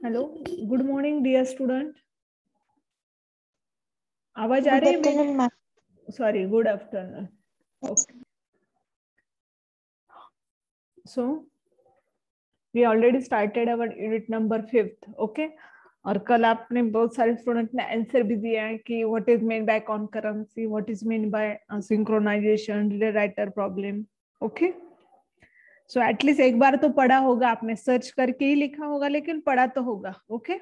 Hello, good morning dear student. आवाज आ Good रही है afternoon, ma'am. Sorry, good afternoon. Okay, so we already started our unit number 5th। Okay, और कल आपने बहुत सारे स्टूडेंट ने आंसर भी दिया है कि what is mean by concurrency, what is mean by synchronisation, रिले writer problem. Okay, so at least एक बार तो पढ़ा होगा आपने, सर्च करके ही लिखा होगा लेकिन पढ़ा तो होगा। ओके,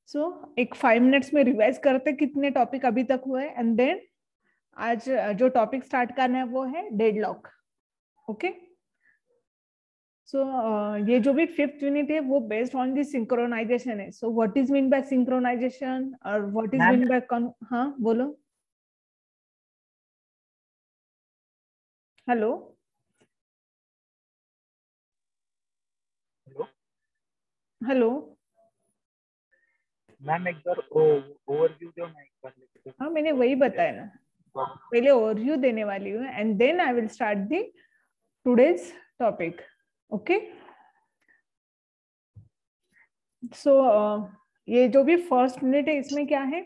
सो एक 5 मिनट्स में रिवाइज करते कितने टॉपिक अभी तक हुए, एंड देन आज जो टॉपिक स्टार्ट करना है वो है डेडलॉक। ओके, सो ये जो भी 5th यूनिट है वो बेस्ड ऑन दी सिंक्रोनाइजेशन है। So what is mean by synchronisation और व्हाट इज मीन बाय हाँ बोलो। हेलो हेलो, मैम एक बार ओवरव्यू दो ना, एक बार। हाँ मैंने वही बताया ना, पहले ओवरव्यू देने वाली हूँ and then I will start the today's topic. Okay, so ये जो भी फर्स्ट यूनिट है इसमें क्या है,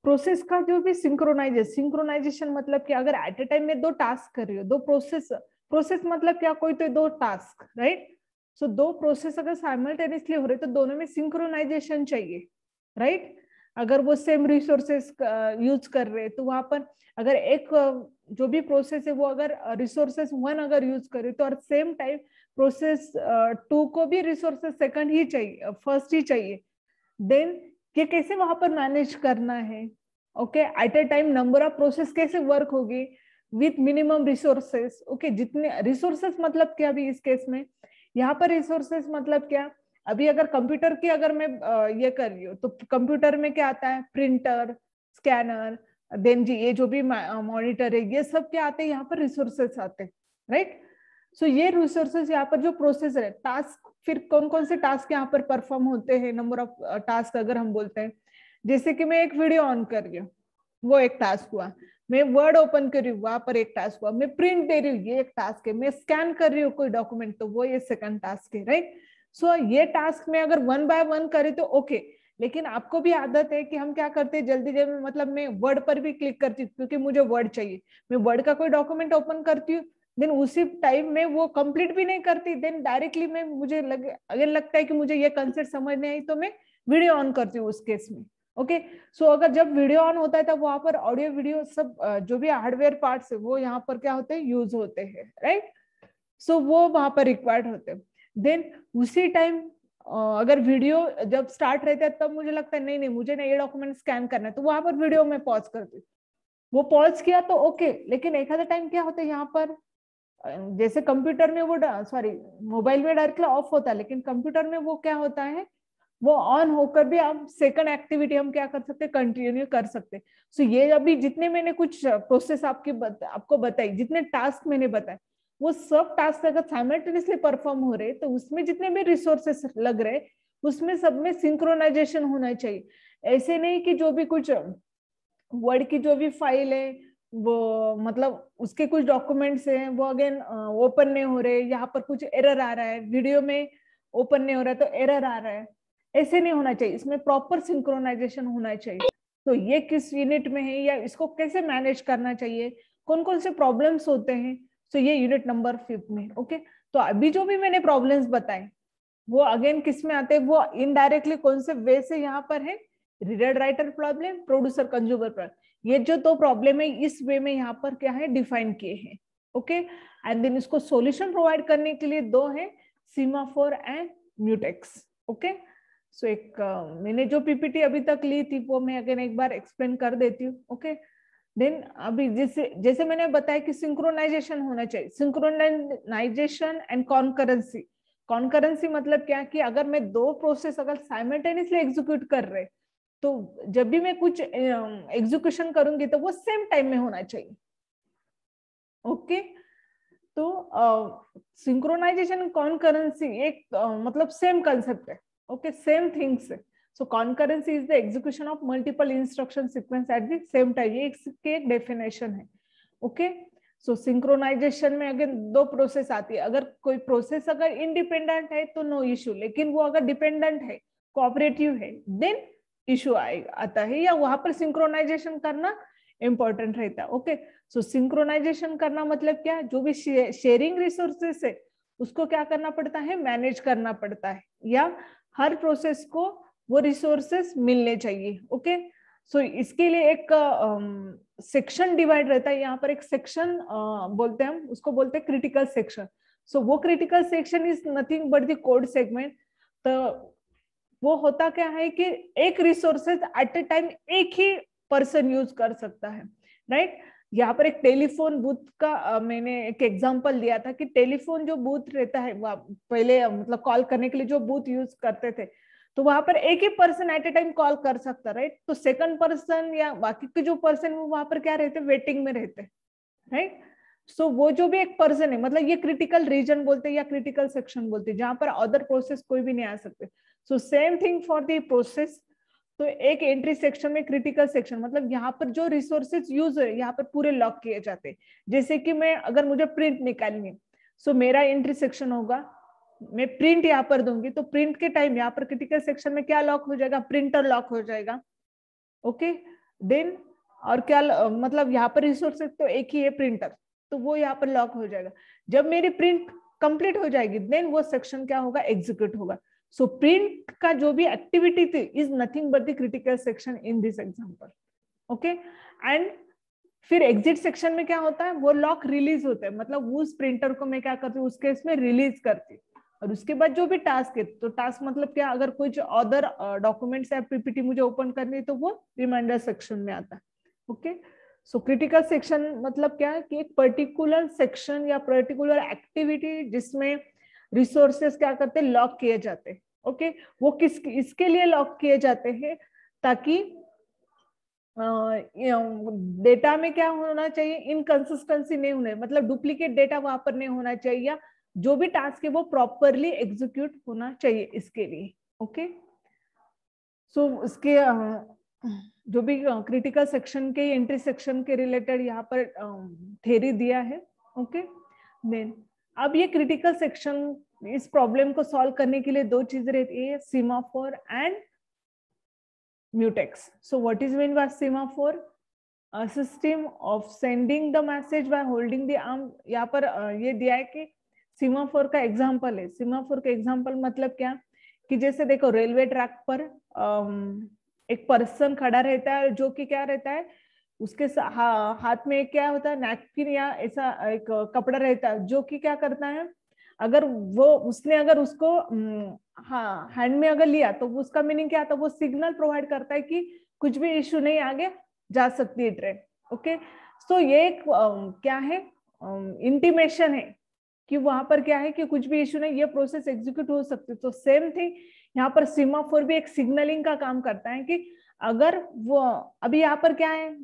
प्रोसेस का जो भी सिंक्रोनाइजेशन मतलब कि अगर एट ए टाइम में दो टास्क कर रही हो, दो प्रोसेस मतलब क्या, कोई तो दो टास्क, राइट। सो दो प्रोसेस अगर साइमल्टेनियसली हो रहे तो दोनों में सिंक्रोनाइजेशन चाहिए, राइट। अगर वो सेम रिसोर्सेस यूज कर रहे तो वहां पर अगर एक जो भी प्रोसेस है वो अगर रिसोर्सेस 1 अगर यूज करे तो और सेम टाइम प्रोसेस 2 को भी रिसोर्सेस सेकंड ही चाहिए, फर्स्ट ही चाहिए, देन ये कैसे वहां पर मैनेज करना है। Okay, at a time number of process कैसे वर्क होगी विथ मिनिमम रिसोर्सेस। ओके, जितने रिसोर्सेस मतलब क्या, अभी इस केस में यहाँ पर रिसोर्सेस मतलब क्या, अभी अगर कंप्यूटर की अगर मैं ये कर रही हूँ तो कंप्यूटर में क्या आता है, प्रिंटर, स्कैनर, देन जी ये जो भी मॉनिटर है, ये सब क्या आते हैं यहाँ पर, रिसोर्सेस आते हैं, राइट। सो ये रिसोर्सेस यहाँ पर जो प्रोसेस है, टास्क, फिर कौन कौन से टास्क यहाँ पर परफॉर्म होते हैं, नंबर ऑफ टास्क अगर हम बोलते हैं, जैसे कि मैं एक वीडियो ऑन कर रही हूँ वो एक टास्क हुआ, मैं वर्ड ओपन कर रही हूँ वहां पर एक टास्क हुआ, मैं प्रिंट दे रही हूँ ये एक टास्क है, मैं स्कैन कर रही हूँ कोई डॉक्यूमेंट तो वो ये सेकंड टास्क है, राइट। सो ये टास्क में अगर 1 बाय 1 करे तो ओके, लेकिन आपको भी आदत है कि हम क्या करते हैं जल्दी जल्दी में, मतलब मैं वर्ड पर भी क्लिक करती हूँ क्योंकि मुझे वर्ड चाहिए, मैं वर्ड का कोई डॉक्यूमेंट ओपन करती हूँ, देन उसी टाइम में वो कंप्लीट भी नहीं करती, देन डायरेक्टली मैं मुझे अगर लगता है कि मुझे ये कंसेप्ट समझ नहीं आई तो मैं वीडियो ऑन करती हूँ उस केस में। ओके, सो अगर जब वीडियो ऑन होता है तब वहां पर ऑडियो वीडियो सब जो भी हार्डवेयर पार्ट्स है वो यहाँ पर क्या होते हैं, यूज होते हैं, राइट। सो वो वहां पर रिक्वायर्ड होते हैं। देन उसी टाइम अगर वीडियो जब स्टार्ट रहता है तब मुझे लगता है नहीं नहीं मुझे ना ये डॉक्यूमेंट स्कैन करना है, तो वहां पर वीडियो में पॉज करती हूँ, वो पॉज किया तो ओके, लेकिन एक आधा टाइम क्या होता है यहाँ पर, जैसे कंप्यूटर में वो सॉरी मोबाइल में डायरेक्टली ऑफ होता है, लेकिन कंप्यूटर में वो क्या होता है, वो ऑन होकर भी आप सेकंड एक्टिविटी हम क्या कर सकते हैं, कंटिन्यू कर सकते हैं। सो ये अभी जितने मैंने कुछ प्रोसेस आपको बताई, जितने टास्क मैंने बताए, वो सब टास्क अगर साइमल्टेनियसली परफॉर्म हो रहे तो उसमें जितने भी रिसोर्सेस लग रहे उसमें सब में सिंक्रोनाइजेशन होना चाहिए। ऐसे नहीं कि जो भी कुछ वर्ड की जो भी फाइल है वो मतलब उसके कुछ डॉक्यूमेंट्स हैं वो अगेन ओपन नहीं हो रहे, यहाँ पर कुछ एरर आ रहा है, वीडियो में ओपन नहीं हो रहा है तो एरर आ रहा है, ऐसे नहीं होना चाहिए, इसमें प्रॉपर सिंक्रोनाइजेशन होना चाहिए। तो ये किस यूनिट में है या इसको कैसे मैनेज करना चाहिए, कौन कौन से प्रॉब्लम्स होते हैं, तो ये यूनिट नंबर 5 में। ओके, तो अभी जो भी मैंने प्रॉब्लम्स बताए वो अगेन किस में आते हैं, वो इनडायरेक्टली कौन से वे से यहाँ पर है, reader writer problem, producer consumer problem, ये जो दो प्रॉब्लम है इस वे में यहाँ पर क्या है डिफाइन किए हैं। ओके, एंड देन इसको सॉल्यूशन प्रोवाइड करने के लिए दो है, सीमाफोर एंड म्यूटेक्स। ओके, सो एक मैंने जो पीपीटी अभी तक ली थी वो मैं अगेन एक बार एक्सप्लेन कर देती हूँ। ओके, देन अभी जैसे जैसे मैंने बताया कि सिंक्रोनाइजेशन होना चाहिए, सिंक्रोनाइजेशन एंड कॉन्करेंसी। कॉन्करेंसी मतलब क्या कि अगर मैं दो प्रोसेस अगर साइमल्टेनियसली एग्जीक्यूट कर रहे तो जब भी मैं कुछ एग्जीक्यूशन करूंगी तो वो सेम टाइम में होना चाहिए। ओके, तो सिंक्रोनाइजेशन कॉन्करेंसी एक मतलब सेम कंसेप्ट है। ओके, सेम थिंग्स है। So concurrency is the execution of multiple instruction sequence at the same time, ये इसकी एक डेफिनेशन है। ओके, सो सिंक्रोनाइजेशन में अगर दो प्रोसेस आती है, अगर कोई प्रोसेस अगर इंडिपेंडेंट है तो नो इश्यू, लेकिन वो अगर डिपेंडेंट है कोऑपरेटिव है, देन इशू आता है, या वहां पर सिंक्रोनाइजेशन करना इंपॉर्टेंट रहता है। ओके, सो सिंक्रोनाइजेशन करना मतलब क्या, जो भी शेयरिंग रिसोर्सेस है उसको क्या करना पड़ता है, मैनेज करना पड़ता है, या हर प्रोसेस को वो रिसोर्सेस मिलने चाहिए। ओके, सो इसके लिए एक सेक्शन डिवाइड रहता है, यहाँ पर एक सेक्शन बोलते हैं हम, उसको बोलते हैं क्रिटिकल सेक्शन। सो वो critical section is nothing but the code segment. तो वो होता क्या है कि एक रिसोर्सेज एट ए टाइम एक ही पर्सन यूज कर सकता है, राइट। यहाँ पर एक टेलीफोन बूथ का मैंने एक एग्जांपल दिया था कि टेलीफोन जो बूथ रहता है, पहले मतलब कॉल करने के लिए जो बूथ यूज करते थे, तो वहां पर एक ही person at a time call कर सकता, राइट। तो सेकंड पर्सन या बाकी के जो पर्सन वो वहां पर क्या रहते, वेटिंग में रहते, राइट। सो वो जो भी एक पर्सन है, मतलब ये क्रिटिकल रीजन बोलते हैं या क्रिटिकल सेक्शन बोलते हैं, जहां पर अदर प्रोसेस कोई भी नहीं आ सकते। So same thing for the process. तो एक एंट्री सेक्शन में क्रिटिकल सेक्शन मतलब यहाँ पर जो रिसोर्सेज यूज है यहाँ पर पूरे लॉक किए जाते हैं। जैसे कि मैं अगर मुझे प्रिंट निकालनी है, सो मेरा एंट्री सेक्शन होगा, मैं प्रिंट यहाँ पर दूंगी, तो प्रिंट के टाइम यहाँ पर क्रिटिकल सेक्शन में क्या लॉक हो जाएगा, प्रिंटर लॉक हो जाएगा। ओके, देन और क्या मतलब यहाँ पर रिसोर्सेज तो एक ही है, प्रिंटर, तो वो यहाँ पर लॉक हो जाएगा। जब मेरी प्रिंट कंप्लीट हो जाएगी देन वो सेक्शन क्या होगा, एग्जीक्यूट होगा। सो प्रिंट का जो भी एक्टिविटी थी is nothing but the critical section in this example. Okay, and फिर एग्जिट सेक्शन में क्या होता है, वो लॉक रिलीज होता है, मतलब उस प्रिंटर को मैं क्या करती हूँ उस केस में रिलीज करती हूँ। और उसके बाद जो भी टास्क है, तो टास्क मतलब क्या, अगर कुछ अदर डॉक्यूमेंट्स या पीपीटी मुझे ओपन करनी है तो वो रिमाइंडर सेक्शन में आता है। ओके, सो क्रिटिकल सेक्शन मतलब क्या है कि एक पर्टिकुलर सेक्शन या पर्टिकुलर एक्टिविटी जिसमें रिसोर्सेस क्या करते हैं, लॉक किए जाते हैं। ओके, वो इसके लिए लॉक किए जाते हैं ताकि डेटा में क्या होना चाहिए, इनकंसिस्टेंसी नहीं होने, मतलब डुप्लीकेट डेटा वहां पर नहीं होना चाहिए, या जो भी टास्क है वो प्रॉपरली एग्जीक्यूट होना चाहिए इसके लिए। ओके, सो उसके जो भी क्रिटिकल सेक्शन के एंट्री सेक्शन के रिलेटेड यहाँ पर थ्योरी दिया है। ओके, देन अब ये क्रिटिकल सेक्शन इस प्रॉब्लम को सॉल्व करने के लिए दो चीजें रहती है, semaphore and mutex. So what is mean bye semaphore, a system of sending the message by holding the arm। यहाँ पर ये दिया है कि सीमाफोर का एग्जांपल है। सीमाफोर का एग्जांपल मतलब क्या, कि जैसे देखो रेलवे ट्रैक पर एक पर्सन खड़ा रहता है जो कि क्या रहता है, उसके हाथ में क्या होता है, नैपकिन या ऐसा एक कपड़ा रहता है, जो कि क्या करता है, अगर वो उसने अगर उसको हाँ हैंड में अगर लिया तो उसका मीनिंग क्या था, वो सिग्नल प्रोवाइड करता है कि कुछ भी इश्यू नहीं, आगे जा सकती है ट्रेन। ओके, सो ये एक क्या है, इंटीमेशन है कि वहां पर क्या है कि कुछ भी इश्यू नहीं, ये प्रोसेस एग्जीक्यूट हो सकती है। तो सेम थिंग यहाँ पर सीमाफोर भी एक सिग्नलिंग का काम करता है कि अगर वो अभी यहाँ पर क्या है,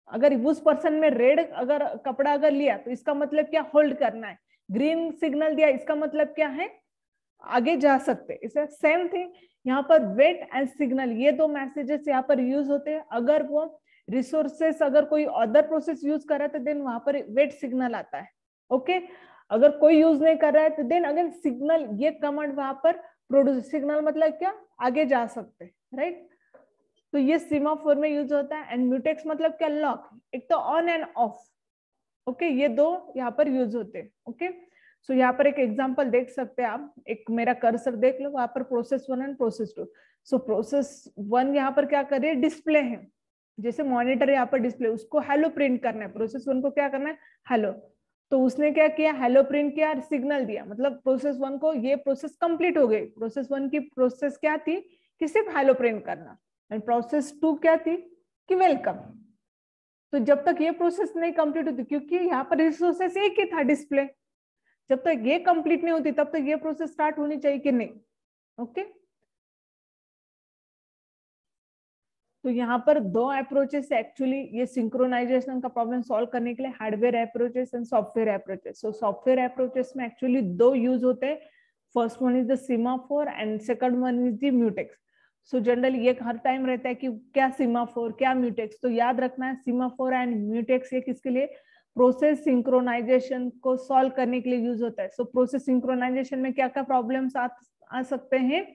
अगर उस पर्सन में रेड अगर कपड़ा अगर लिया तो इसका मतलब क्या, होल्ड करना है, ग्रीन सिग्नल दिया इसका मतलब क्या है, आगे जा सकते। इसे सेम थिंग यहाँ पर वेट एंड सिग्नल, ये दो मैसेजेस यहाँ पर यूज होते हैं। अगर वो रिसोर्सेस अगर कोई अदर प्रोसेस यूज कर रहा है तो देन वहां पर वेट सिग्नल आता है। ओके, अगर कोई यूज नहीं कर रहा है तो देन अगेन सिग्नल, ये कमांड वहां पर प्रोड्यूस, सिग्नल मतलब क्या, आगे जा सकते, राइट। तो ये सीमाफोर में यूज होता है। एंड म्यूटेक्स मतलब क्या, लॉक, एक तो ऑन एंड ऑफ। ओके, ये दो यहाँ पर यूज होते हैं। ओके, सो यहाँ पर एक एग्जांपल देख सकते हैं आप, एक मेरा कर्सर देख लो, वहां पर process 1 and process 2। So process 1 यहाँ पर क्या कर रही है, डिस्प्ले है, जैसे मॉनिटर यहाँ पर डिस्प्ले, उसको हेलो प्रिंट करना है, प्रोसेस 1 को क्या करना है, हेलो। तो उसने क्या किया, हेलो प्रिंट किया, सिग्नल दिया, मतलब प्रोसेस 1 को ये प्रोसेस कंप्लीट हो गई। प्रोसेस 1 की प्रोसेस क्या थी कि सिर्फ हेलो प्रिंट करना, एंड प्रोसेस 2 क्या थी कि वेलकम। तो जब तक ये प्रोसेस नहीं कंप्लीट होती, क्योंकि यहाँ पर रिसोर्सेस एक ही था, डिस्प्ले, जब तक ये कंप्लीट नहीं होती तब तक ये प्रोसेस स्टार्ट होनी चाहिए कि नहीं। ओके, तो यहाँ पर दो अप्रोचेस एक्चुअली ये सिंक्रोनाइजेशन का प्रॉब्लम सॉल्व करने के लिए, hardware approaches and software approaches. So software approaches में एक्चुअली दो यूज होते हैं, first one is the semaphore and second one is the mutex. So generally ये हर टाइम रहता है कि क्या सीमाफोर क्या म्यूटेक्स, तो याद रखना है सीमाफोर एंड म्यूटेक्स ये किसके लिए, प्रोसेस सिंक्रोनाइजेशन को सॉल्व करने के लिए यूज होता है। सो प्रोसेस सिंक्रोनाइजेशन में क्या क्या प्रॉब्लम्स आ सकते हैं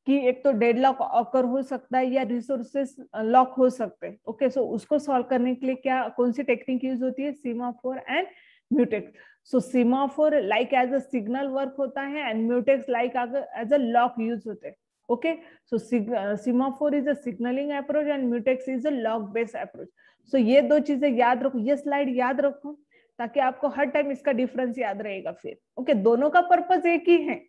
कि एक तो डेडलॉक ऑकर हो सकता है या रिसोर्सेस लॉक हो सकते हैं। ओके, सो उसको सॉल्व करने के लिए क्या कौन सी टेक्निक यूज होती है? Semaphore and mutex. So semaphore like as a signal work होता है and mutex like as a lock use होते हैं। Okay, so semaphore is a signaling approach and mutex is a lock based approach. So ये दो चीजें याद रखो, ये स्लाइड याद रखो ताकि आपको हर टाइम इसका डिफरेंस याद रहेगा फिर। ओके, दोनों का पर्पस एक ही है,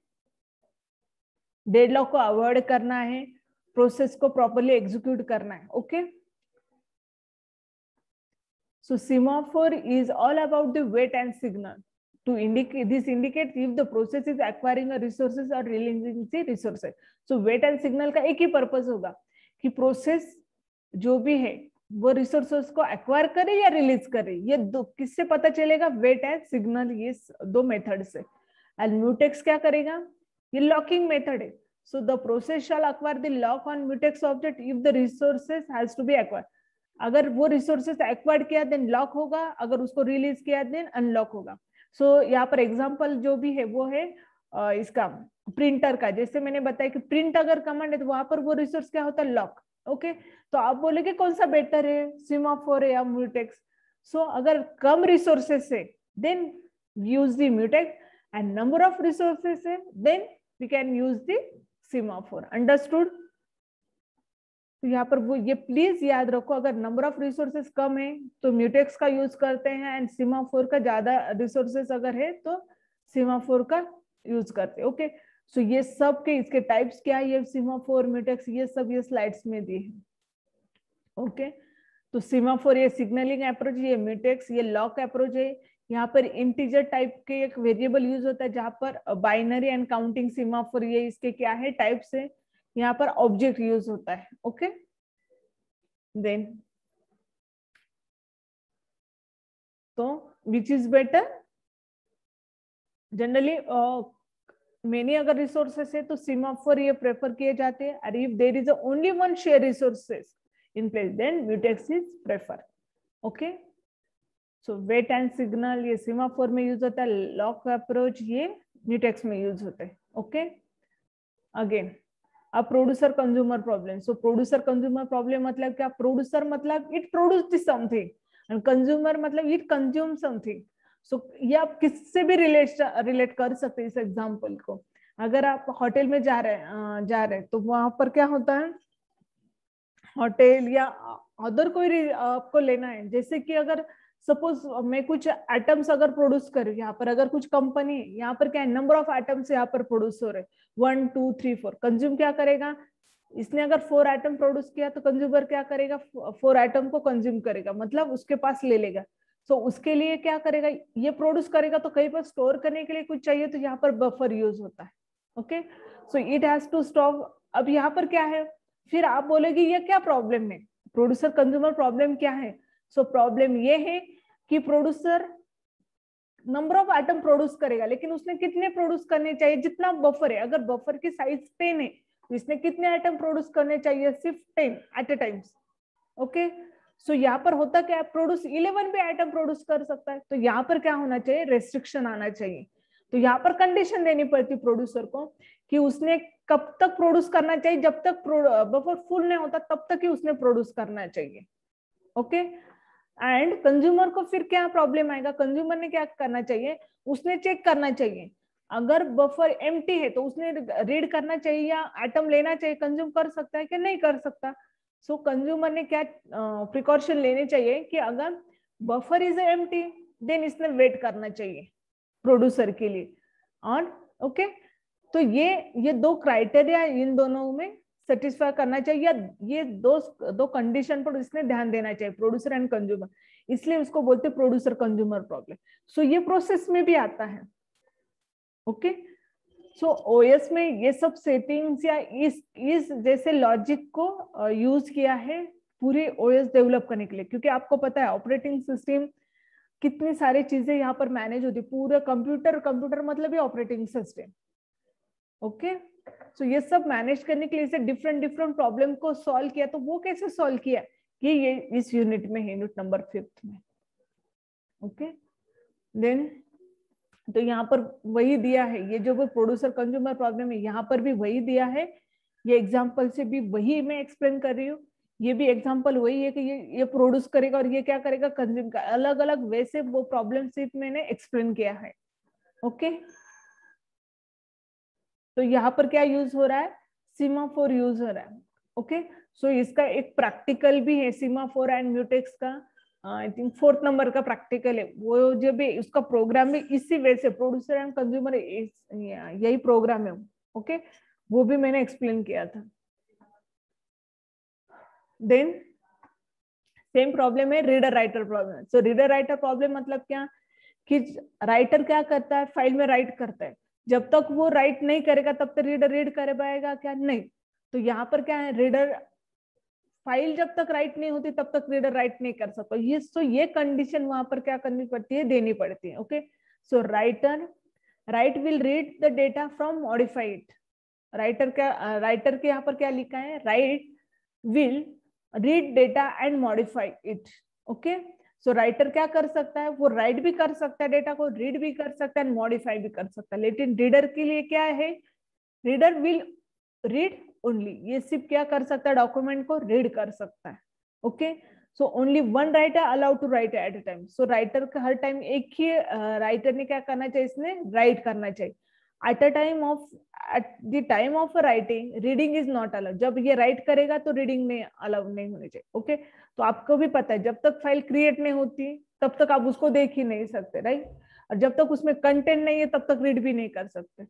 डेडलॉक को अवॉइड करना है, प्रोसेस को प्रॉपर्ली एग्जीक्यूट करना है। Okay, so semaphore is all about the wait and signal to indicate, this indicates if the process is acquiring a resources or releasing the resources. so wait and signal का एक ही purpose होगा कि process जो भी है वो resources को acquire करे या रिलीज करे, ये दो किससे पता चलेगा? वेट एंड सिग्नल, ये दो मेथड से। एंड म्यूटेक्स क्या करेगा? ये लॉकिंग मेथड है। So the process shall acquire the lock on mutex object if the resources has to be acquired. अगर वो रिसोर्सेस एक्वायर्ड किया देन लॉक होगा, अगर उसको रिलीज किया देन अनलॉक होगा। सो यहाँ पर एग्जांपल जो भी है वो है इसका प्रिंटर का। जैसे मैंने बताया कि प्रिंट अगर कमांड है तो वहां पर वो रिसोर्स क्या होता है? लॉक। ओके, तो आप बोलेगे कौन सा बेटर है, सीमाफोर है या म्यूटेक्स? सो अगर कम रिसोर्सेस है then use the mutex, and number of resources है then we can use the semaphore. Understood? तो यहाँ पर वो ये प्लीज याद रखो, अगर नंबर ऑफ रिसोर्सेस कम है तो म्यूटेक्स का यूज करते हैं, एंड सीमाफोर का ज्यादा रिसोर्सेस अगर है तो सीमाफोर का यूज करते हैं। ओके, सो ये सब के इसके टाइप्स क्या है, ये सीमाफोर, म्यूटेक्स, ये सब ये स्लाइड्स में दिए हैं। ओके, तो सीमाफोर ये सिग्नलिंग अप्रोच, ये म्यूटेक्स ये लॉक अप्रोच है। यहाँ पर इंटीजर टाइप के एक वेरिएबल यूज होता है, जहां पर बाइनरी एंड काउंटिंग सीमाफोर, ये इसके क्या है? टाइप्स है। यहाँ पर ऑब्जेक्ट यूज होता है। ओके, देन तो which is better? Generally many अगर रिसोर्सेस है तो सीमाफोर ये प्रेफर किए जाते हैं, और if there is only one share resources in place then mutex is prefer. Okay, so wait and signal ये सीमाफोर में यूज होता है, लॉक अप्रोच ये म्यूटेक्स में यूज होते हैं। ओके, अगेन अब producer consumer problem. So producer consumer problem मतलब क्या? प्रोड्यूसर मतलब it produce something and consumer मतलब इट कंज्यूम समथिंग। सो ये आप किससे भी रिलेट कर सकते हैं इस एग्जांपल को। अगर आप होटल में जा रहे हैं तो वहां पर क्या होता है? होटल या अदर कोई आपको लेना है, जैसे कि अगर सपोज मैं कुछ आइटम्स अगर प्रोड्यूस करूँ, यहाँ पर अगर कुछ कंपनी, यहाँ पर क्या है? नंबर ऑफ आइटम्स यहाँ पर प्रोड्यूस हो रहे, 1 2 3 4। कंज्यूम क्या करेगा? इसने अगर 4 आइटम प्रोड्यूस किया तो कंज्यूमर क्या करेगा? 4 आइटम को कंज्यूम करेगा, मतलब उसके पास ले लेगा। सो उसके लिए क्या करेगा? ये प्रोड्यूस करेगा तो कहीं पर स्टोर करने के लिए कुछ चाहिए, तो यहाँ पर बफर यूज होता है। Okay, so it has to stop. अब यहाँ पर क्या है? फिर आप बोलेगी ये क्या प्रॉब्लम है? प्रोड्यूसर कंज्यूमर प्रॉब्लम क्या है? सो प्रॉब्लम ये है कि producer number of item produce करेगा, लेकिन उसने कितने प्रोड्यूस करने चाहिए? जितना बफर है। अगर बफर की साइज 10 है तो इसने कितने आइटम प्रोड्यूस करने चाहिए? सिर्फ 10 एट ए टाइम्स। ओके, सो यहाँ पर होता क्या है? प्रोड्यूस 11 भी आइटम प्रोड्यूस कर सकता है, तो यहाँ पर क्या होना चाहिए? रेस्ट्रिक्शन आना चाहिए। तो यहाँ पर कंडीशन देनी पड़ती प्रोड्यूसर को कि उसने कब तक प्रोड्यूस करना चाहिए, जब तक बफर फुल नहीं होता तब तक ही उसने प्रोड्यूस करना चाहिए। ओके, एंड कंज्यूमर को फिर क्या प्रॉब्लम आएगा? कंज्यूमर ने क्या करना चाहिए? उसने चेक करना चाहिए, अगर बफर एम्प्टी है तो उसने रीड करना चाहिए या आइटम लेना चाहिए, कंज्यूम कर सकता है कि नहीं कर सकता। सो कंज्यूमर ने क्या प्रिकॉशन लेने चाहिए कि अगर बफर इज एम्प्टी देन इसने वेट करना चाहिए प्रोड्यूसर के लिए। और ओके, तो ये दो क्राइटेरिया इन दोनों में सेटिस्फाई करना चाहिए, या ये दो कंडीशन पर इसने ध्यान देना चाहिए, प्रोड्यूसर एंड कंज्यूमर, इसलिए उसको बोलते हैं प्रोड्यूसर कंज्यूमर प्रॉब्लम। सो ये प्रोसेस में भी आता है। ओके, सो ओएस में ये सब सेटिंग्स या इस जैसे लॉजिक को यूज किया है पूरे ओएस डेवलप करने के लिए, क्योंकि आपको पता है ऑपरेटिंग सिस्टम कितनी सारी चीजें यहाँ पर मैनेज होती है। पूरा कंप्यूटर मतलब ये ऑपरेटिंग सिस्टम। ओके, सो ये सब मैनेज करने के लिए इसे डिफरेंट प्रॉब्लम को सॉल्व किया। तो वो कैसे सॉल्व किया ये इस यूनिट में है, यूनिट नंबर 5 में। ओके, देन तो यहाँ पर वही दिया है, ये जो प्रोड्यूसर कंज्यूमर प्रॉब्लम है यहाँ पर भी वही दिया है। ये एग्जाम्पल से भी वही मैं एक्सप्लेन कर रही हूँ, ये भी एग्जाम्पल वही है कि ये प्रोड्यूस करेगा और ये क्या करेगा, कंज्यूम का। अलग अलग वे से वो प्रॉब्लम सिर्फ मैंने एक्सप्लेन किया है। ओके, तो यहाँ पर क्या यूज हो रहा है, सीमाफोर यूज हो रहा है। ओके, सो इसका एक प्रैक्टिकल भी है सीमाफोर एंड म्यूटेक्स का, आई थिंक 4th नंबर का प्रैक्टिकल है वो, जो भी उसका प्रोग्राम भी इसी वे से, प्रोड्यूसर एंड कंज्यूमर यही प्रोग्राम है। ओके, वो भी मैंने एक्सप्लेन किया था। देन सेम प्रॉब्लम है रीडर राइटर प्रॉब्लम। सो रीडर राइटर प्रॉब्लम मतलब क्या, कि राइटर क्या करता है, फाइल में राइट करता है, जब तक वो राइट नहीं करेगा तब तक रीडर रीड कर पाएगा क्या, नहीं। तो यहाँ पर क्या है, रीडर फाइल जब तक राइट नहीं होती तब तक रीडर राइट नहीं कर सकता। ये कंडीशन वहां पर क्या करनी पड़ती है, देनी पड़ती है। Okay, so right will read the data from modified. Writer के यहाँ पर क्या लिखा है, right will read data and modify it. Okay, so writer क्या कर सकता है, वो राइट भी कर सकता है, डेटा को रीड भी कर सकता है, मॉडिफाई भी कर सकता है। लेकिन रीडर के लिए क्या है, रीडर विल रीड ओनली, ये सिर्फ क्या कर सकता है, डॉक्यूमेंट को रीड कर सकता है। Okay, so only one writer allowed to write at a time. So writer का हर टाइम एक ही राइटर ने क्या करना चाहिए, इसने राइट करना चाहिए। At the time of writing reading is not allowed. जब ये राइट करेगा तो रीडिंग नहीं अलाउड नहीं होनी चाहिए। ओके, तो आपको भी पता है, जब तक फाइल क्रिएट नहीं होती तब तक आप उसको देख ही नहीं सकते, राइट। और जब तक उसमें कंटेंट नहीं है तब तक रीड भी नहीं कर सकते।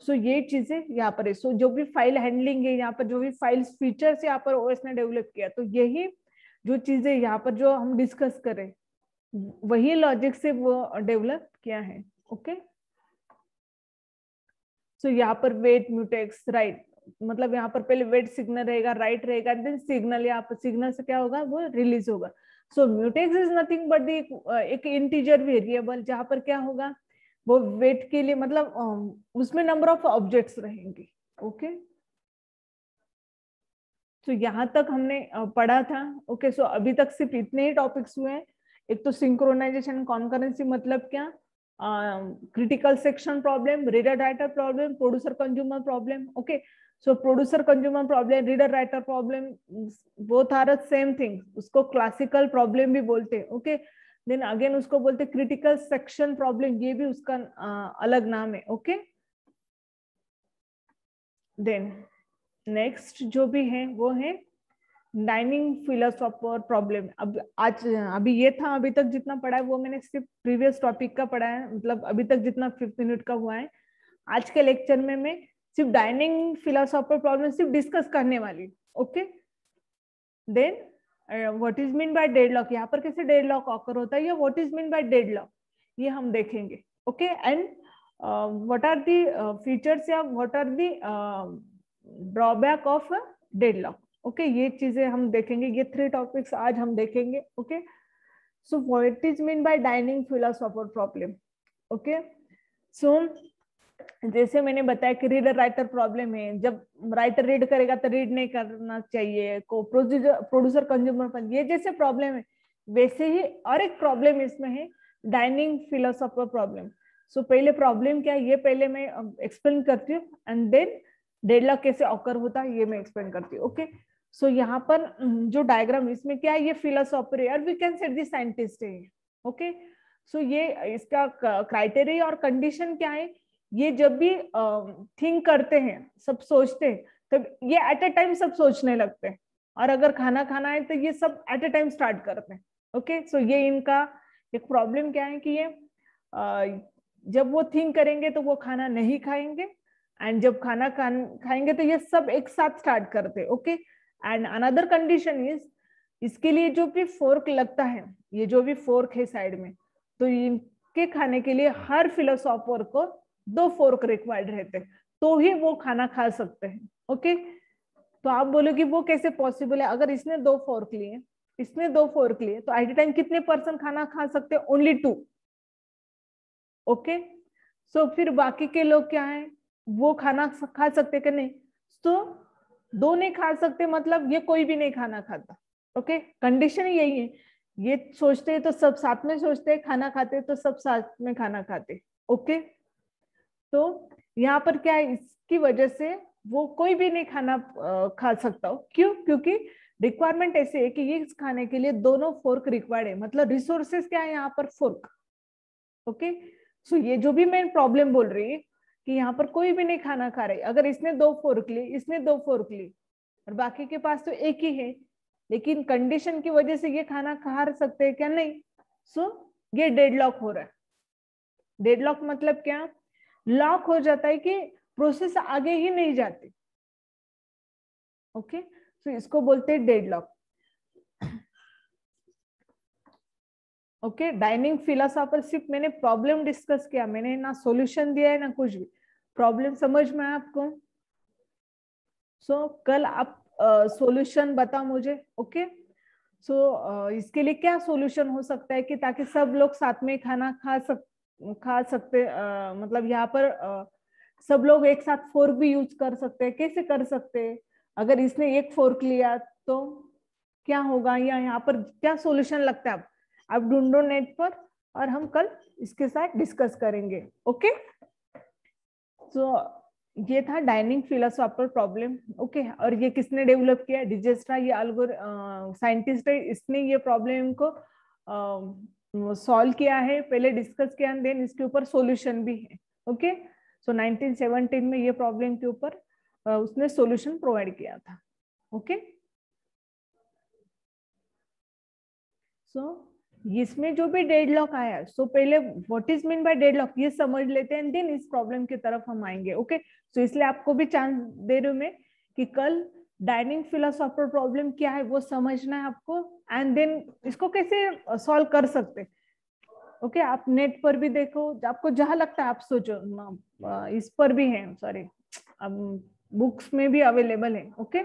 सो ये चीजें यहाँ पर है। सो जो भी फाइल हैंडलिंग है यहाँ पर, जो भी फाइल्स फीचर्स यहाँ पर ओएस ने डेवलप किया, तो यही जो चीजें यहाँ पर जो हम डिस्कस करें वही लॉजिक से वो डेवलप किया है। ओके, सो यहाँ पर वेट म्यूटेक्स राइट, मतलब यहाँ पर पहले वेट सिग्नल रहेगा, राइट रहेगा, देन सिग्नल, यहाँ पर सिग्नल से क्या होगा, वो रिलीज होगा। सो म्यूटेक्स इज नथिंग बट एक इंटीजर वेरिएबल, जहां पर क्या होगा, वो वेट के लिए मतलब उसमें नंबर ऑफ ऑब्जेक्ट्स रहेंगे। ओके, तो यहाँ तक हमने पढ़ा था। ओके, सो अभी तक सिर्फ इतने ही टॉपिक्स हुए हैं। एक तो सिंक्रोनाइजेशन कॉन्करेंसी मतलब क्या, critical section problem, reader writer problem, producer consumer problem. Okay, so producer consumer problem, reader writer problem, both are the same thing. उसको क्लासिकल प्रॉब्लम भी बोलते हैं। ओके, देन अगेन उसको बोलते हैं क्रिटिकल सेक्शन प्रॉब्लम, ये भी उसका अलग नाम है। ओके, देन नेक्स्ट जो भी है वो है डाइनिंग फिलोसोफर प्रॉब्लम। अब आज अभी ये था, अभी तक जितना पढ़ा है वो मैंने सिर्फ प्रीवियस टॉपिक का पढ़ा है, मतलब अभी तक जितना 5 मिनट का हुआ है। आज के लेक्चर में मैं सिर्फ डाइनिंग फिलोसोफर प्रॉब्लम सिर्फ डिस्कस करने वाली। Okay, then what is mean by deadlock, यहाँ पर कैसे डेडलॉक ऑकर होता है, या what is mean by deadlock, ये हम देखेंगे। Okay, and what are the features या what are the drawback of deadlock. Okay, ये चीजें हम देखेंगे, ये 3 टॉपिक्स आज हम देखेंगे। Okay, so what is mean by dining philosopher problem. Okay, so जैसे मैंने बताया कि रीडर राइटर प्रॉब्लम है, जब राइटर रीड करेगा तो रीड नहीं करना चाहिए, को प्रोड्यूसर कंज्यूमर पर, ये जैसे प्रॉब्लम है वैसे ही और एक प्रॉब्लम इसमें है डाइनिंग फिलोसोफर प्रॉब्लम। सो पहले प्रॉब्लम क्या है ये पहले मैं एक्सप्लेन करती हूँ, एंड देन डेडलॉक कैसे ऑकर होता है ये मैं एक्सप्लेन करती हूँ। ओके, सो यहाँ पर जो डायग्राम इसमें क्या है, ये फिलोसोफर है और we can set the scientist है। ओके, सो ये इसका क्राइटेरिया और कंडीशन क्या है, ये जब भी थिंक करते हैं, सब सोचते हैं, तब ये एट अ टाइम सब सोचने लगते हैं, और अगर खाना खाना है तो ये सब एट अ टाइम स्टार्ट करते हैं। ओके, सो ये इनका एक प्रॉब्लम क्या है कि ये जब वो थिंक करेंगे तो वो खाना नहीं खाएंगे, एंड जब खाना खाएंगे तो ये सब एक साथ स्टार्ट करते हैं। Okay, and another condition is, इसके लिए जो भी फोर्क लगता है, ये जो भी फोर्क है साइड में, तो इनके खाने के लिए हर फिलोसोफर को 2 फोर्क रिक्वायर्ड रहते हैं, तो ही वो खाना खा सकते हैं। ओके, तो आप बोलोगे वो कैसे पॉसिबल है, अगर इसने 2 फोर्क लिए, इसने 2 फोर्क लिए, तो एट ए टाइम कितने पर्सन खाना खा सकते हैं, ओनली 2। ओके, सो फिर बाकी के लोग क्या है, वो खाना खा सकते कि नहीं, तो 2 नहीं खा सकते, मतलब ये कोई भी नहीं खाना खाता। ओके, कंडीशन यही है, ये सोचते हैं तो सब साथ में सोचते हैं, खाना खाते तो सब साथ में खाना खाते। ओके, तो यहाँ पर क्या है, इसकी वजह से वो कोई भी नहीं खाना खा सकता हो। क्यों? क्योंकि रिक्वायरमेंट ऐसे है कि ये खाने के लिए दोनों फोर्क रिक्वायर्ड है, मतलब रिसोर्सेस क्या है यहाँ पर? फोर्क। ओके, सो ये जो भी मैं प्रॉब्लम बोल रही है कि यहाँ पर कोई भी नहीं खाना खा रही, अगर इसने 2 फोर्क ली, इसने 2 फोर्क ली और बाकी के पास तो एक ही है, लेकिन कंडीशन की वजह से ये खाना खा सकते हैं क्या? नहीं। सो ये डेडलॉक हो रहा है। डेडलॉक मतलब क्या? लॉक हो जाता है कि प्रोसेस आगे ही नहीं जाती। ओके, सो इसको बोलते हैं डेडलॉक। ओके, डाइनिंग फिलोसोफरशिप मैंने प्रॉब्लम डिस्कस किया, मैंने ना सॉल्यूशन दिया है ना कुछ भी। प्रॉब्लम समझ में आया आपको? सो कल आप सॉल्यूशन बता मुझे। ओके, सो इसके लिए क्या सॉल्यूशन हो सकता है कि ताकि सब लोग साथ में खाना खा सकते, मतलब यहाँ पर सब लोग एक साथ फोर्क भी यूज कर सकते हैं। कैसे कर सकते हैं? अगर इसने एक फोर्क लिया तो क्या होगा, या यहाँ पर क्या सॉल्यूशन लगता है? आप ढूंढो नेट पर और हम कल इसके साथ डिस्कस करेंगे। ओके, सो ये था डाइनिंग फिलोसॉफर प्रॉब्लम। ओके, और ये किसने डेवलप किया? डिजेस्ट्रा, ये अल्गोर साइंटिस्ट है, इसने ये प्रॉब्लम को सॉल्व किया है, पहले डिस्कस किया, देन इसके ऊपर सॉल्यूशन भी है। ओके, सो 1917 में ये प्रॉब्लम के ऊपर उसने सॉल्यूशन प्रोवाइड किया था। ओके, सो इसमें जो भी डेडलॉक आया, सो पहले what is mean by deadlock ये समझ लेते हैं, देन इस प्रॉब्लम की तरफ हम आएंगे। ओके, सो इसलिए आपको भी चांस दे रही हूँ मैं कि कल डाइनिंग फिलोसॉफर प्रॉब्लम क्या है वो समझना है आपको, एंड देन इसको कैसे सॉल्व कर सकते। ओके, आप नेट पर भी देखो, आपको जहां लगता है आप सोचो, इस पर भी है, सॉरी, बुक्स में भी अवेलेबल है। ओके,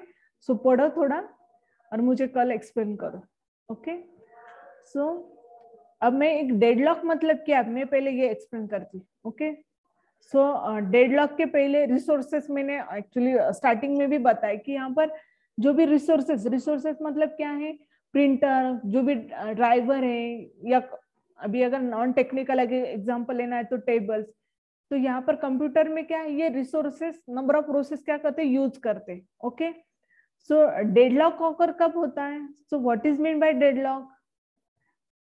सो पढ़ो थोड़ा और मुझे कल एक्सप्लेन करो। ओके, सो अब मैं एक डेडलॉक मतलब क्या, मैं पहले ये एक्सप्लेन करती हूँ। ओके, सो डेडलॉक के पहले रिसोर्सेस मैंने एक्चुअली स्टार्टिंग में भी बताया कि यहाँ पर जो भी रिसोर्सेस मतलब क्या है? प्रिंटर, जो भी ड्राइवर है, या अभी अगर नॉन टेक्निकल एग्जांपल लेना है तो टेबल्स। तो यहाँ पर कंप्यूटर में क्या है? ये रिसोर्सेस नंबर ऑफ प्रोसेस क्या करते हैं? यूज करते हैं। ओके, सो डेडलॉक ऑकर कब होता है? So what is mean by deadlock?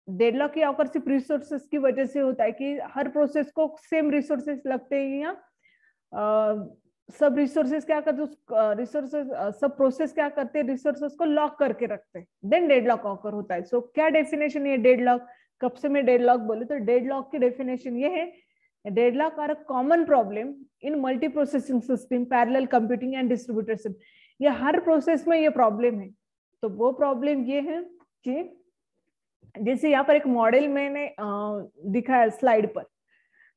Deadlock ये ऑकर सिर्फ रिसोर्सेस की वजह से होता है कि हर प्रोसेस को सेम रिसोर्सेस लगते हैं, या सब रिसोर्सेस क्या करते हैं? रिसोर्सेस सब प्रोसेस क्या करते हैं? रिसोर्सेस को लॉक करके रखते हैं, देन डेडलॉक ऑकर होता है। सो क्या डेफिनेशन है डेडलॉक? कब से मैं डेडलॉक बोले तो डेडलॉक की डेफिनेशन ये है, deadlock are a common problem in multi processing system, parallel computing and distributed system. ये हर प्रोसेस में ये प्रॉब्लम है। तो वो प्रॉब्लम ये है कि जैसे यहाँ पर एक मॉडल मैंने दिखाया स्लाइड पर।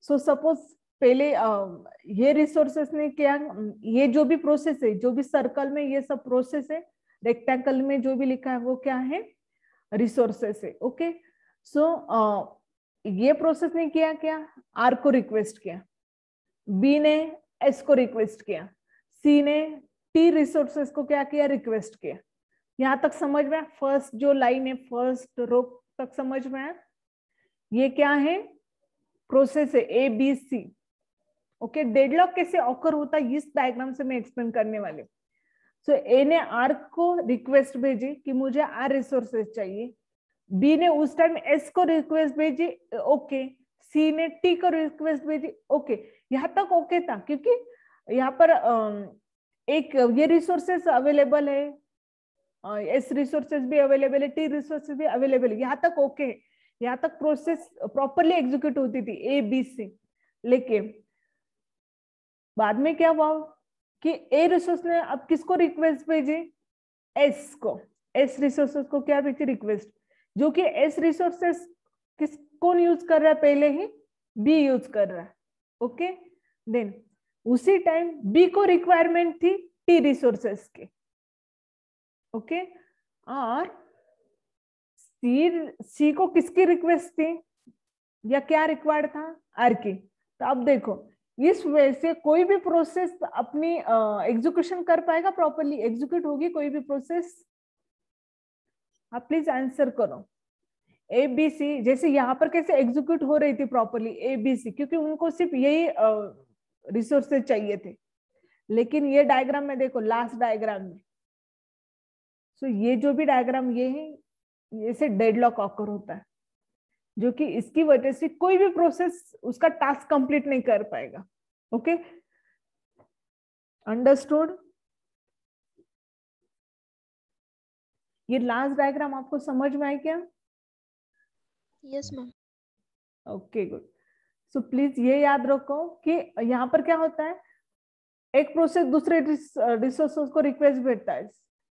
सो सपोज पहले ये रिसोर्सेस ने क्या, ये जो भी प्रोसेस है, जो भी सर्कल में ये सब प्रोसेस है, रेक्टेंगल में जो भी लिखा है वो क्या है? रिसोर्सेस है। ओके, सो ये प्रोसेस ने किया क्या? आर को रिक्वेस्ट किया, बी ने एस को रिक्वेस्ट किया, सी ने टी रिसोर्सेस को क्या किया? रिक्वेस्ट किया। यहां तक समझ में? फर्स्ट जो लाइन है, फर्स्ट रो तक समझ में आया? ये क्या है? प्रोसेस है A B C. Okay, deadlock कैसे ऑकर होता है इस डायग्राम से मैं एक्सप्लेन करने वाले। सो ए ने आर को रिक्वेस्ट भेजी कि मुझे आर रिसोर्सेज चाहिए, बी ने उस टाइम एस को रिक्वेस्ट भेजी, ओके, सी ने टी को रिक्वेस्ट भेजी, ओके, यहां तक ओके था, क्योंकि यहाँ पर एक ये रिसोर्सेस अवेलेबल है, एस रिसोर्सेज भी अवेलेबल है, टी रिसोर्सेज भी अवेलेबल है, यहाँ तक ओके है, यहाँ तक प्रोसेस प्रॉपरली एग्जीक्यूट होती थी ए बी सी। लेकिन बाद में क्या हुआ कि ए रिसोर्स ने अब किसको रिक्वेस्ट भेजी? एस को। एस रिसोर्सेज को क्या भेजी? रिक्वेस्ट, जो कि एस रिसोर्सेज किस कौन यूज कर रहा है? पहले ही बी यूज कर रहा है। ओके, देन उसी टाइम बी को रिक्वायरमेंट थी टी रिसोर्सेज के। ओके, और सी को किसकी रिक्वेस्ट थी, या क्या रिक्वायर्ड था? आर की। तो अब देखो, इस वजह से कोई भी प्रोसेस अपनी एग्जीक्यूशन कर पाएगा, प्रॉपरली एग्जीक्यूट होगी कोई भी प्रोसेस? आप प्लीज आंसर करो। ए बी सी जैसे यहाँ पर कैसे एग्जीक्यूट हो रही थी प्रॉपरली ए बी सी, क्योंकि उनको सिर्फ यही रिसोर्सेज चाहिए थे। लेकिन ये डायग्राम में देखो, लास्ट डायग्राम में, सो ये जो भी डायग्राम ये है, ये से डेडलॉक ऑकर होता है, जो कि इसकी वजह से कोई भी प्रोसेस उसका टास्क कंप्लीट नहीं कर पाएगा। Okay, understood? ये लास्ट डायग्राम आपको समझ में आया क्या? Yes ma'am. Okay, good. So please ये याद रखो कि यहाँ पर क्या होता है, एक प्रोसेस दूसरे रिसोर्सेज को रिक्वेस्ट भेजता है,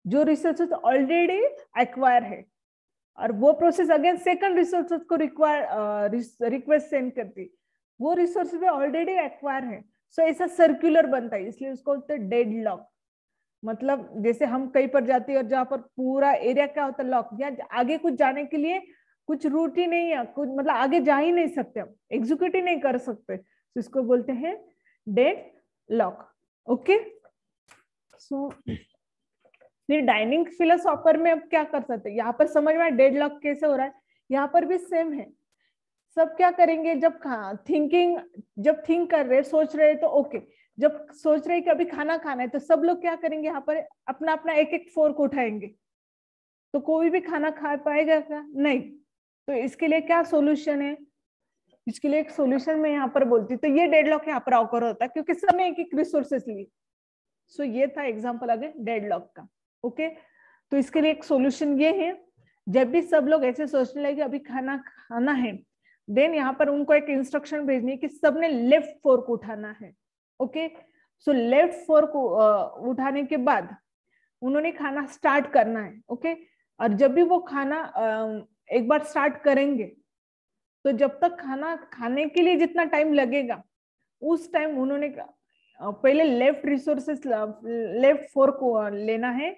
जो रिसोर्सेज ऑलरेडी एक्वायर है, और वो प्रोसेस अगेन सेकंड रिसोर्सेज को रिक्वेस्ट सेंड करती, वो रिसोर्सेज ऑलरेडी एक्वायर है। सो ऐसा सर्कुलर बनता है, इसलिए उसको बोलते हैं डेडलॉक। मतलब जैसे हम कहीं पर जाते हैं और जहाँ पर पूरा एरिया क्या होता है, लॉक, या आगे कुछ जाने के लिए कुछ रूट ही नहीं है, कुछ मतलब आगे जा ही नहीं सकते, हम एग्जीक्यूट ही नहीं कर सकते, तो इसको बोलते हैं डेड लॉक। ओके, सो फिर डाइनिंग फिलोसॉफर में अब क्या कर सकते हैं, यहाँ पर समझ में डेड लॉक कैसे हो रहा है, यहाँ पर भी सेम है। सब क्या करेंगे, जब थिंक कर रहे, सोच रहे, तो ओके, जब सोच रहे कि अभी खाना खाना है, तो सब लोग क्या करेंगे, यहाँ पर अपना अपना एक एक फोर्क उठाएंगे, तो कोई भी खाना खा पाएगा क्या? नहीं। तो इसके लिए क्या सॉल्यूशन है, इसके लिए एक सॉल्यूशन मैं यहाँ पर बोलती हूँ। तो ये डेडलॉक यहाँ पर ऑकर होता है, क्योंकि सब ने एक एक रिसोर्सेस लिए। सो ये था एग्जांपल अगेन डेडलॉक का। ओके, तो इसके लिए एक सॉल्यूशन ये है, जब भी सब लोग ऐसे सोचने लगे अभी खाना खाना है, देन यहाँ पर उनको एक इंस्ट्रक्शन भेजनी है कि सबने लेफ्ट फोर्क उठाना है। ओके, सो लेफ्ट फोर्क उठाने के बाद उन्होंने खाना स्टार्ट करना है। ओके, और जब भी वो खाना एक बार स्टार्ट करेंगे, तो जब तक खाना खाने के लिए जितना टाइम लगेगा, उस टाइम उन्होंने पहले लेफ्ट फोर्क लेना है,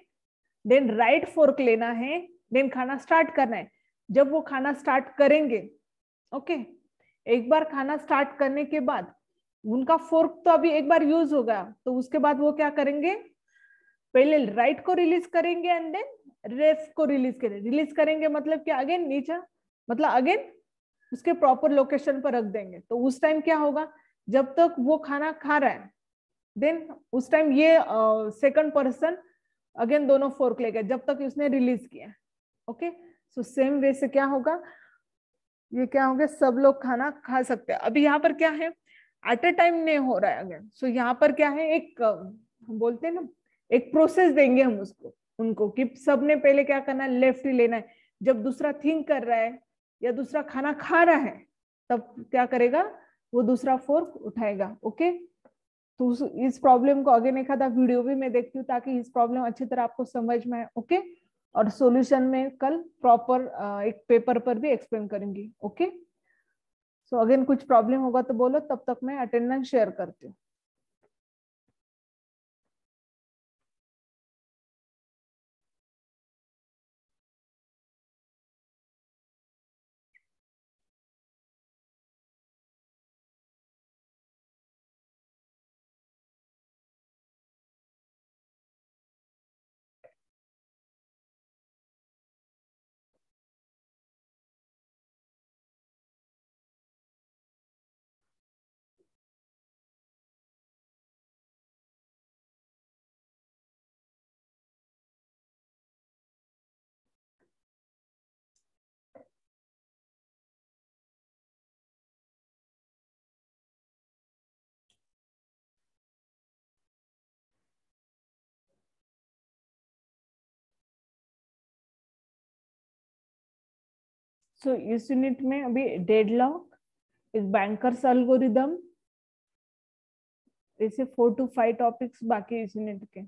देन राइट फोर्क लेना है, देन खाना स्टार्ट करना है। जब वो खाना स्टार्ट करेंगे, ओके, एक बार खाना स्टार्ट करने के बाद उनका फोर्क तो अभी एक बार यूज होगा, तो उसके बाद वो क्या करेंगे, पहले राइट को रिलीज करेंगे एंड देन लेफ्ट को रिलीज करेंगे मतलब कि अगेन नीचे, मतलब अगेन उसके प्रॉपर लोकेशन पर रख देंगे। तो उस टाइम क्या होगा, जब तक वो खाना खा रहा है, देन उस टाइम ये सेकंड पर्सन अगेन दोनों फोर्क लेगा जब तक उसने रिलीज किया। ओके, सो सेम वे से क्या होगा, ये क्या होगा, सब लोग खाना खा सकते हैं। अभी यहाँ पर क्या है, एट अ टाइम नहीं हो रहा है अगेन। सो यहाँ पर क्या है, एक हम बोलते हैं ना, एक प्रोसेस देंगे हम उसको उनको कि सबने पहले क्या करना है, लेफ्ट ही लेना है। जब दूसरा थिंक कर रहा है या दूसरा खाना खा रहा है, तब क्या करेगा, वो दूसरा फोर्क उठाएगा। ओके, तो इस प्रॉब्लम को अगेन एक आधा वीडियो भी मैं देखती हूँ, ताकि इस प्रॉब्लम अच्छी तरह आपको समझ में आए। ओके, और सॉल्यूशन में कल प्रॉपर एक पेपर पर भी एक्सप्लेन करेंगी। ओके, सो अगेन कुछ प्रॉब्लम होगा तो बोलो, तब तक मैं अटेंडेंस शेयर करती हूँ। सो इस यूनिट में अभी डेडलॉक, एक बैंकर्स एल्गोरिदम, ऐसे 4 to 5 टॉपिक्स बाकी इस यूनिट के।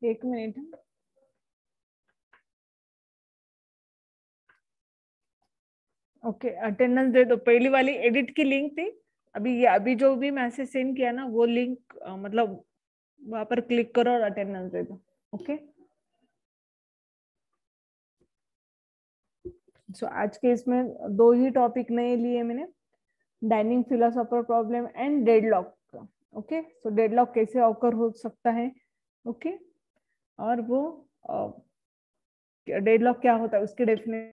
एक मिनट। ओके, अटेंडेंस दे दो। पहली वाली एडिट की लिंक थी, अभी जो भी मैसेज सेंड किया ना वो लिंक मतलब वहां पर क्लिक करो और अटेंडेंस दे दो। ओके, सो आज के इसमें 2 ही टॉपिक नए लिए मैंने, dining philosopher problem and deadlock. Okay, so deadlock कैसे ऑकर हो सकता है, ओके, और वो डेडलॉक क्या होता है उसकी डेफिनेशन